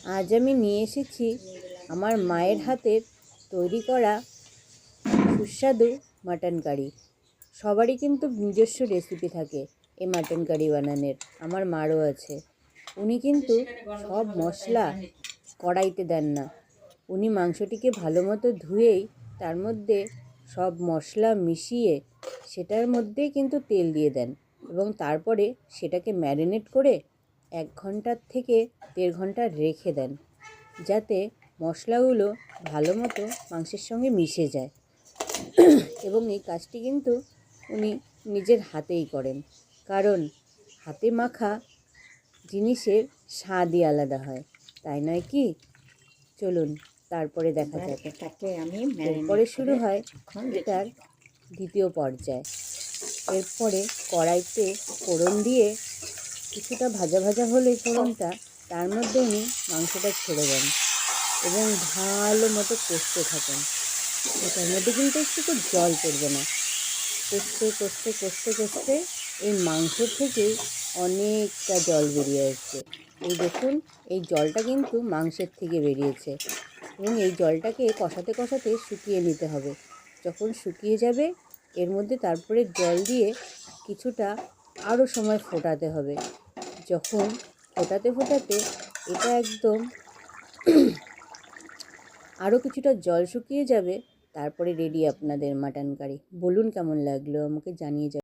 আজ আমি নিয়ে এসেছি আমার মায়ের হাতের তৈরি করা সুস্বাদু মাটন কারি। সবারই কিন্তু নিজস্ব রেসিপি থাকে এই মাটন কারি বানানোর, আমার মারও আছে। উনি কিন্তু সব মশলা কড়াইতে দেন না, উনি মাংসটিকে ভালো মতো ধুয়েই তার মধ্যে সব মশলা মিশিয়ে সেটার মধ্যেই কিন্তু তেল দিয়ে দেন এবং তারপরে সেটাকে ম্যারিনেট করে 1 ঘন্টার থেকে 1.5 ঘন্টা রেখে দেন, যাতে মশলাগুলো ভালো মতো মাংসের সঙ্গে মিশে যায়। এবং এই কাজটি কিন্তু উনি নিজের হাতেই করেন, কারণ হাতে মাখা জিনিসের স্বাদই আলাদা হয়, তাই নয় কি? চলুন তারপরে দেখা যাক। এরপরে শুরু হয় এটার দ্বিতীয় পর্যায়। এরপরে কড়াইতে ফোড়ন দিয়ে কিছুটা ভাজা ভাজা হলে ফোড়নটা, তার মধ্যে উনি মাংসটা ছেড়ে দেন এবং ভালো মতো কষতে থাকেন। এটার মধ্যে কিন্তু একটু জল পড়বে না। কষতে কষতে কষতে কষতে এই মাংস থেকে অনেকটা জল বেরিয়ে আসছে। এই দেখুন, এই জলটা কিন্তু মাংসের থেকে বেরিয়েছে এবং এই জলটাকে কষাতে কষাতে শুকিয়ে নিতে হবে। যখন শুকিয়ে যাবে এর মধ্যে তারপরে জল দিয়ে কিছুটা আরও সময় ফোটাতে হবে। যখন ফোটাতে ফোটাতে এটা একদম আরও কিছুটা জল শুকিয়ে যাবে, তারপরে রেডি আপনাদের মাটন কারি। বলুন কেমন লাগলো, আমাকে জানিয়ে যাবেন।